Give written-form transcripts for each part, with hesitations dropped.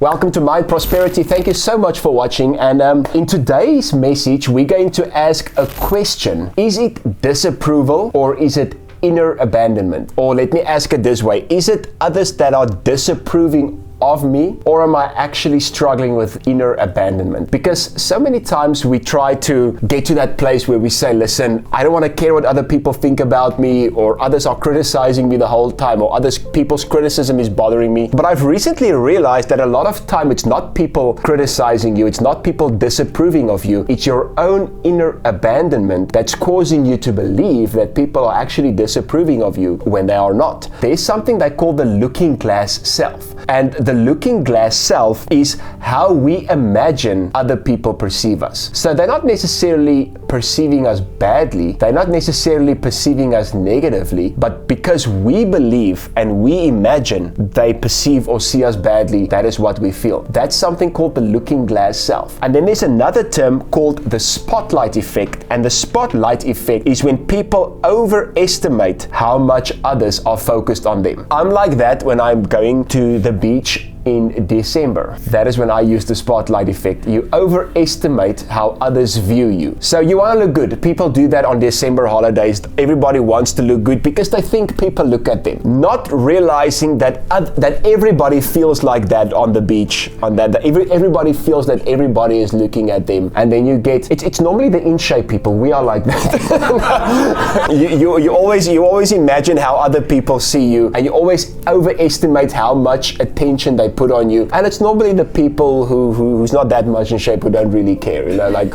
Welcome to Mind Prosperity. Thank you so much for watching. And in today's message, we're going to ask a question. Is it disapproval or is it inner abandonment? Or let me ask it this way. Is it others that are disapproving of me, or am I actually struggling with inner abandonment? Because so many times we try to get to that place where we say, listen, I don't want to care what other people think about me, or others are criticizing me the whole time, or people's criticism is bothering me. But I've recently realized that a lot of time it's not people criticizing you, it's not people disapproving of you, it's your own inner abandonment that's causing you to believe that people are actually disapproving of you when they are not. There's something they call the looking glass self. And the looking glass self is how we imagine other people perceive us. So they're not necessarily perceiving us badly, they're not necessarily perceiving us negatively, but because we believe and we imagine they perceive or see us badly, that is what we feel. That's something called the looking glass self. And then there's another term called the spotlight effect. And the spotlight effect is when people overestimate how much others are focused on them. I'm like that when I'm going to the beach in December. That is when I use the spotlight effect. You overestimate how others view you. So you want to look good. People do that on December holidays. Everybody wants to look good because they think people look at them, not realizing that everybody feels like that on the beach. Everybody feels that everybody is looking at them, and then you get it's normally the in shape people. We are like that. you always imagine how other people see you, and you always overestimate how much attention they put on you, and it's normally the people who's not that much in shape who don't really care, like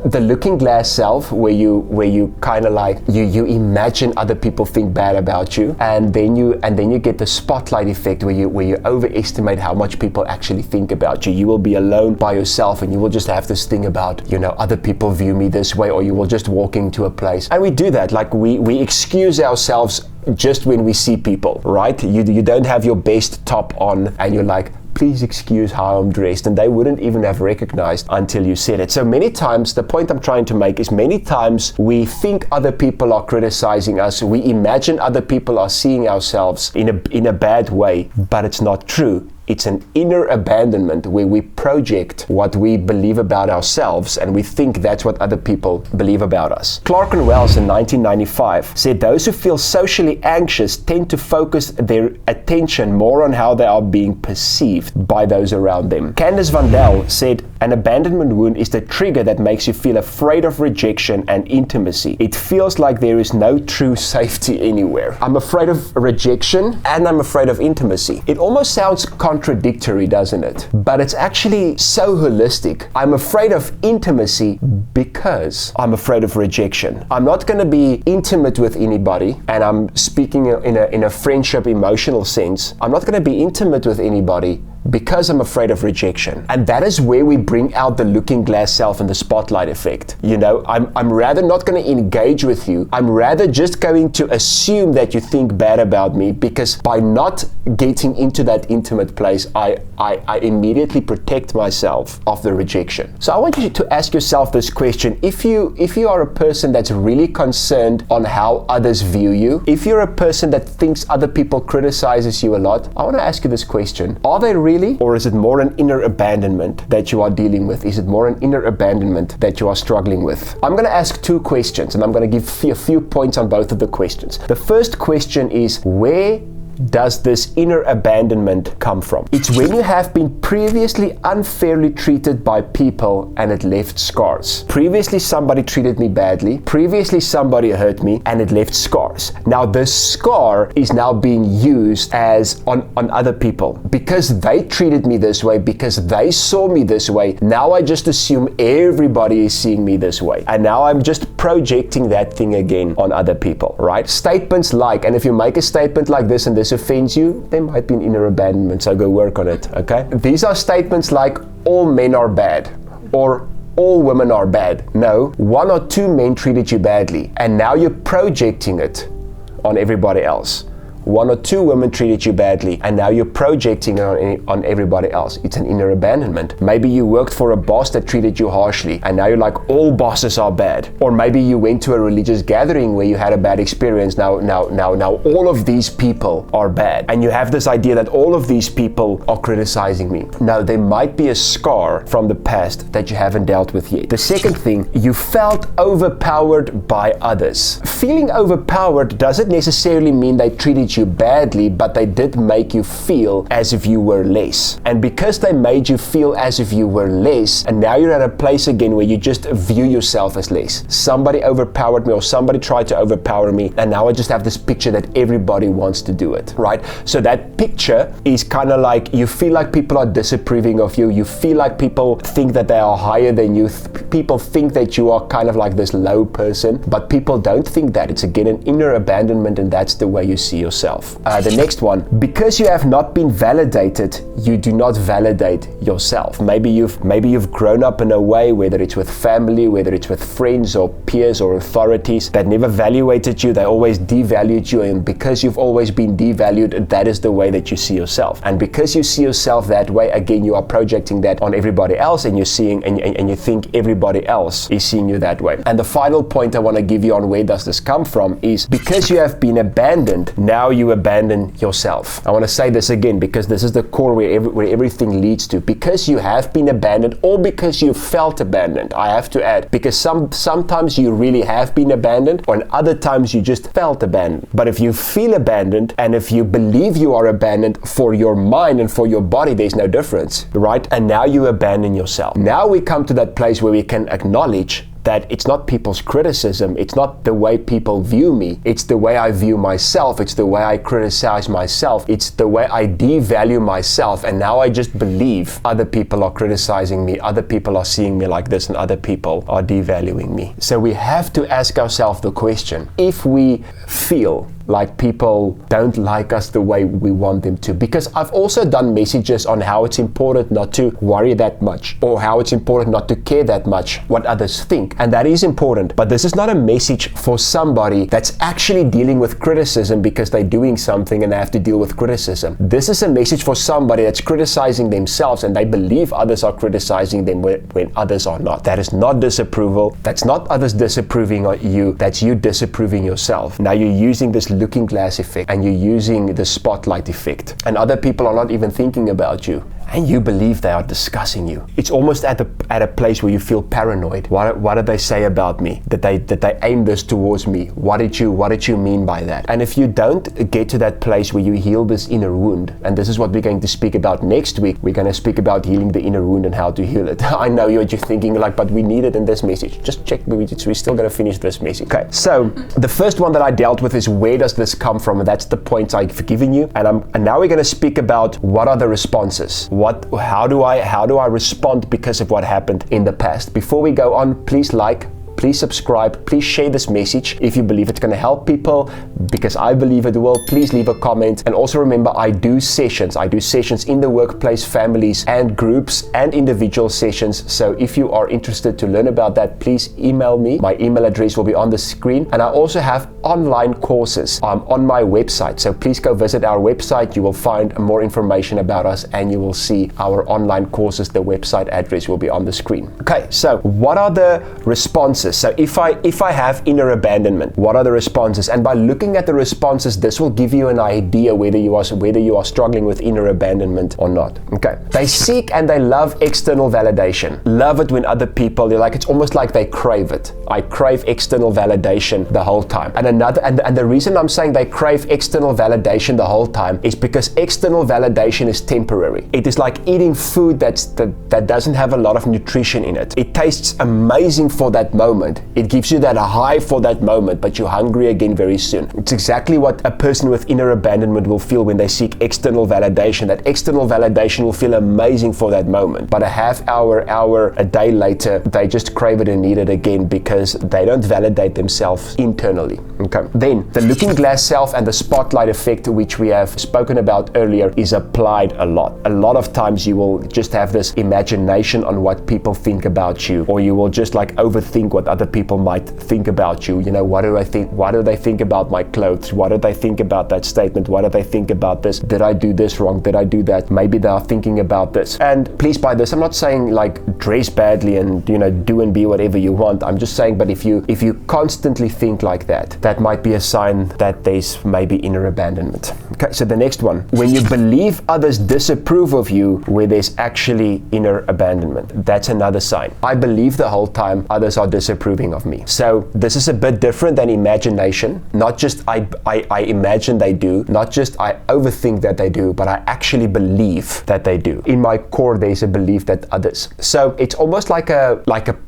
the looking glass self, where you kind of like you imagine other people think bad about you, and then you get the spotlight effect where you overestimate how much people actually think about you. You will be alone by yourself, and you will just have this thing about, other people view me this way, or you will just walk into a place, and we do that, like we excuse ourselves just when we see people, right? You don't have your best top on, and you're like, please excuse how I'm dressed, and they wouldn't even have recognized until you said it. So many times, the point I'm trying to make is many times we think other people are criticizing us, we imagine other people are seeing ourselves in a bad way, but it's not true. It's an inner abandonment where we project what we believe about ourselves, and we think that's what other people believe about us. Clark and Wells in 1995 said those who feel socially anxious tend to focus their attention more on how they are being perceived by those around them. Candace Vandell said an abandonment wound is the trigger that makes you feel afraid of rejection and intimacy. It feels like there is no true safety anywhere. I'm afraid of rejection and I'm afraid of intimacy. It almost sounds contradictory, doesn't it? But it's actually so holistic. I'm afraid of intimacy because I'm afraid of rejection. I'm not going to be intimate with anybody, and I'm speaking in a friendship emotional sense. I'm not going to be intimate with anybody because I'm afraid of rejection. And that is where we bring out the looking glass self and the spotlight effect. I'm rather not going to engage with you. I'm rather just going to assume that you think bad about me, because by not getting into that intimate place, I immediately protect myself of the rejection. So I want you to ask yourself this question. If you are a person that's really concerned on how others view you, if you're a person that thinks other people criticizes you a lot, I want to ask you this question. Are they really, or is it more an inner abandonment that you are dealing with? Is it more an inner abandonment that you are struggling with? I'm going to ask two questions, and I'm going to give a few points on both of the questions. The first question is, where does this inner abandonment come from? It's when you have been previously unfairly treated by people and it left scars. Previously somebody treated me badly, previously somebody hurt me, and it left scars. Now this scar is now being used as on other people. Because they treated me this way, because they saw me this way, now I just assume everybody is seeing me this way. And now I'm just projecting that thing again on other people, right? Statements like, and if you make a statement like this and this offends you, there might be an inner abandonment, so go work on it, okay? These are statements like, all men are bad, or all women are bad. No, one or two men treated you badly, and now you're projecting it on everybody else. one or two women treated you badly, and now you're projecting it on everybody else. It's an inner abandonment. Maybe you worked for a boss that treated you harshly, and now you're like, all bosses are bad. Or maybe you went to a religious gathering where you had a bad experience. Now all of these people are bad, and you have this idea that all of these people are criticizing me. No, there might be a scar from the past that you haven't dealt with yet. The second thing, you felt overpowered by others. Feeling overpowered doesn't necessarily mean they treated you badly, but they did make you feel as if you were less. And because they made you feel as if you were less, and now you're at a place again where you just view yourself as less. Somebody overpowered me, or somebody tried to overpower me, and now I just have this picture that everybody wants to do it, right? So that picture is kind of like, you feel like people are disapproving of you. You feel like people think that they are higher than you. People think that you are kind of like this low person, but people don't think that. It's again an inner abandonment, and that's the way you see yourself. The next one, because you have not been validated, you do not validate yourself. Maybe you've grown up in a way, whether it's with family, whether it's with friends or peers or authorities, that never evaluated you. They always devalued you, and because you've always been devalued, that is the way that you see yourself. And because you see yourself that way, again, you are projecting that on everybody else, and you're seeing and you think everybody else is seeing you that way. And the final point I want to give you on where does this come from is, because you have been abandoned, now you abandon yourself. I want to say this again, because this is the core where everything leads to. Because you have been abandoned, or because you felt abandoned, I have to add, because sometimes you really have been abandoned, or in other times you just felt abandoned. But if you feel abandoned, and if you believe you are abandoned, for your mind and for your body, there's no difference, right? And now you abandon yourself. Now we come to that place where we can acknowledge that it's not people's criticism, it's not the way people view me, it's the way I view myself, it's the way I criticize myself, it's the way I devalue myself, and now I just believe other people are criticizing me, other people are seeing me like this, and other people are devaluing me. So we have to ask ourselves the question, if we feel like people don't like us the way we want them to. Because I've also done messages on how it's important not to worry that much, or how it's important not to care that much what others think. And that is important. But this is not a message for somebody that's actually dealing with criticism because they're doing something and they have to deal with criticism. This is a message for somebody that's criticizing themselves and they believe others are criticizing them when others are not. That is not disapproval. That's not others disapproving of you. That's you disapproving yourself. Now you're using this looking glass effect, and you're using the spotlight effect, and other people are not even thinking about you, and you believe they are discussing you. It's almost at a place where you feel paranoid. What did they say about me? That they aim this towards me? What did you mean by that? And if you don't get to that place where you heal this inner wound, and this is what we're going to speak about next week, we're going to speak about healing the inner wound and how to heal it. I know you're thinking like, but we need it in this message. Just check, we're still going to finish this message. Okay, so the first one that I dealt with is, where does this come from? And that's the point I've given you. And now we're going to speak about what are the responses. How do I respond because of what happened in the past? Before we go on, please like, please subscribe, please share this message if you believe it's going to help people, because I believe it will. Please leave a comment. And also remember, I do sessions in the workplace, families and groups, and individual sessions. So if you are interested to learn about that, please email me. My email address will be on the screen. And I also have online courses on my website. So please go visit our website. You will find more information about us, and you will see our online courses. The website address will be on the screen. Okay, so what are the responses? So if I have inner abandonment, what are the responses? And by looking at the responses, this will give you an idea whether you are struggling with inner abandonment or not. Okay. They seek and they love external validation. Love it when other people, it's almost like they crave it. I crave external validation the whole time. And the reason I'm saying they crave external validation the whole time is because external validation is temporary. It is like eating food that doesn't have a lot of nutrition in it. It tastes amazing for that moment. It gives you that high for that moment, but you're hungry again very soon. It's exactly what a person with inner abandonment will feel when they seek external validation. That external validation will feel amazing for that moment, but a half hour, a day later, they just crave it and need it again because they don't validate themselves internally. Okay. Then the looking glass self and the spotlight effect, which we have spoken about earlier, is applied a lot. A lot of times you will just have this imagination on what people think about you, or you will just like overthink what other people might think about you. You know, what do I think? What do they think about my clothes? What do they think about that statement? What do they think about this? Did I do this wrong? Did I do that? Maybe they are thinking about this. And please, by this, I'm not saying like dress badly and, you know, do and be whatever you want. I'm just saying, but if you constantly think like that, that might be a sign that there's maybe inner abandonment. Okay, so the next one, when you believe others disapprove of you where there's actually inner abandonment, that's another sign. I believe the whole time others are disapproving of me. So this is a bit different than imagination. Not just I imagine they do, not just I overthink that they do, but I actually believe that they do. In my core, there's a belief that others. So it's almost like a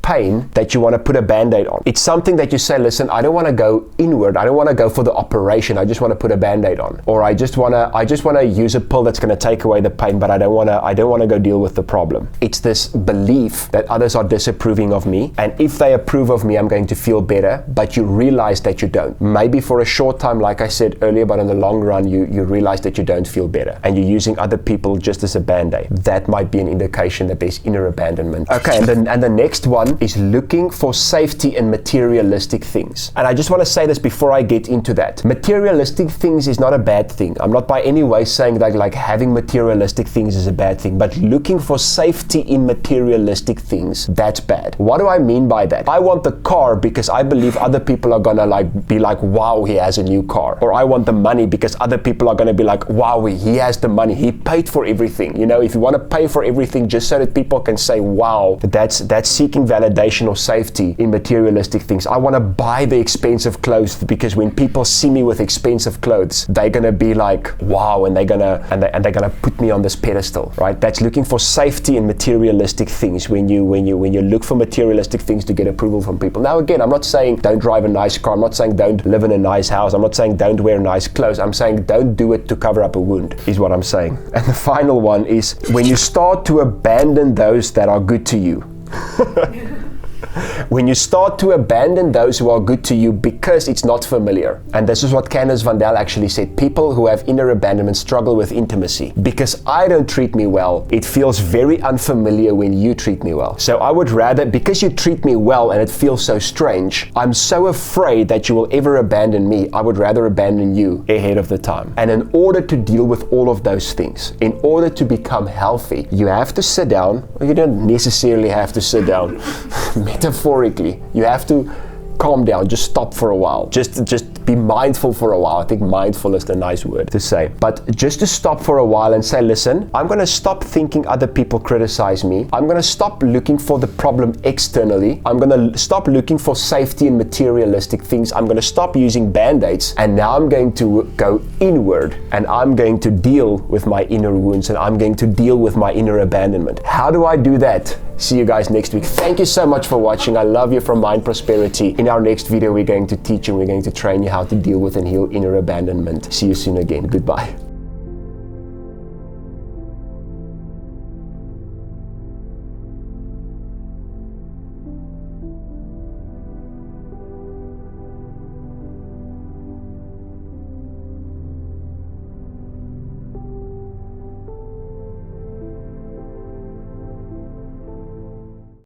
pain that you want to put a band-aid on. It's something that you say, listen, I don't want to go inward. I don't want to go for the operation. I just want to put a band-aid on. Or I just want to use a pill that's going to take away the pain, but I don't want to go deal with the problem. It's this belief that others are disapproving of me, and if they approve of me, I'm going to feel better, but you realize that you don't. Maybe for a short time, like I said earlier, but in the long run, you realize that you don't feel better, and you're using other people just as a band-aid. That might be an indication that there's inner abandonment. Okay, and the next one is looking for safety in materialistic things. And I just want to say this before I get into that. Materialistic things is not a bad thing. I'm not by any way saying that like having materialistic things is a bad thing, but looking for safety in materialistic things, that's bad. What do I mean by that? I want the car because I believe other people are gonna like be like, wow, he has a new car. Or I want the money because other people are gonna be like, wow, he has the money. He paid for everything. You know, if you want to pay for everything just so that people can say, wow, that's seeking validation or safety in materialistic things. I want to buy the expensive clothes because when people see me with expensive clothes, they're gonna be like, wow, and they're gonna put me on this pedestal, right? That's looking for safety in materialistic things. When you look for materialistic things to get approval from people. Now again, I'm not saying don't drive a nice car. I'm not saying don't live in a nice house. I'm not saying don't wear nice clothes. I'm saying don't do it to cover up a wound, is what I'm saying. And the final one is when you start to abandon those that are good to you. When you start to abandon those who are good to you because it's not familiar. And this is what Candice Van Dal actually said. People who have inner abandonment struggle with intimacy. Because I don't treat me well, it feels very unfamiliar when you treat me well. So I would rather, because you treat me well and it feels so strange, I'm so afraid that you will ever abandon me, I would rather abandon you ahead of the time. And in order to deal with all of those things, in order to become healthy, you have to sit down. Well, you don't necessarily have to sit down. Metaphorically, you have to calm down, just stop for a while, just be mindful for a while. I think mindful is the nice word to say, but just to stop for a while and say, listen, I'm going to stop thinking other people criticize me. I'm going to stop looking for the problem externally. I'm going to stop looking for safety in materialistic things. I'm going to stop using band-aids, and now I'm going to go inward, and I'm going to deal with my inner wounds, and I'm going to deal with my inner abandonment. How do I do that? See you guys next week. Thank you so much for watching. I love you from Mind Prosperity. In our next video, we're going to teach you, we're going to train you how to deal with and heal inner abandonment. See you soon again. Goodbye.